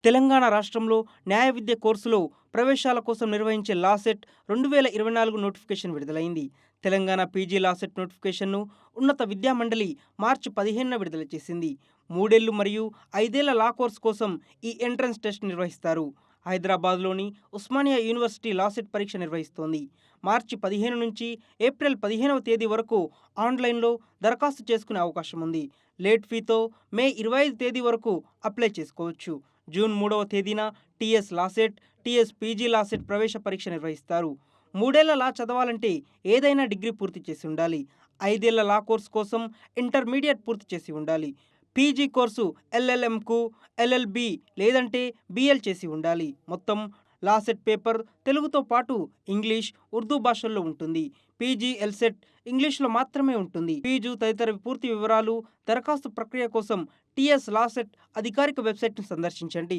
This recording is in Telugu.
తెలంగాణ రాష్ట్రంలో న్యాయ విద్య కోర్సులో ప్రవేశాల కోసం నిర్వహించే లాసెట్ 2024 నోటిఫికేషన్ విడుదలైంది. తెలంగాణ పీజీ లాసెట్ నోటిఫికేషన్ను ఉన్నత విద్యా మండలి మార్చి 15న విడుదల చేసింది. 3 ఏళ్లు మరియు 5 ఏళ్ల లా కోర్సు కోసం ఈ ఎంట్రన్స్ టెస్ట్ నిర్వహిస్తారు. హైదరాబాద్లోని ఉస్మానియా యూనివర్సిటీ లాసెట్ పరీక్ష నిర్వహిస్తోంది. మార్చి 15 నుంచి ఏప్రిల్ 15వ తేదీ వరకు ఆన్లైన్లో దరఖాస్తు చేసుకునే అవకాశం ఉంది. లేట్ ఫీతో మే 25 తేదీ వరకు అప్లై చేసుకోవచ్చు. జూన్ 3వ తేదీన TS LAWCET, TS PG LAWCET ప్రవేశ పరీక్ష నిర్వహిస్తారు. 3 ఏళ్ల లా చదవాలంటే ఏదైనా డిగ్రీ పూర్తి చేసి ఉండాలి. 5 ఏళ్ల లా కోర్సు కోసం ఇంటర్మీడియట్ పూర్తి చేసి ఉండాలి. పీజీ కోర్సు ఎల్ఎల్ఎంకు, ఎల్ఎల్బి లేదంటే బిఎల్ చేసి ఉండాలి. మొత్తం లాసెట్ పేపర్ తెలుగుతో పాటు ఇంగ్లీష్, ఉర్దూ భాషల్లో ఉంటుంది. పీజీ ఎల్సెట్ ఇంగ్లీష్లో మాత్రమే ఉంటుంది. ఫీజు తదితర పూర్తి వివరాలు, దరఖాస్తు ప్రక్రియ కోసం టీఎస్ లాసెట్ అధికారిక వెబ్సైట్ను సందర్శించండి.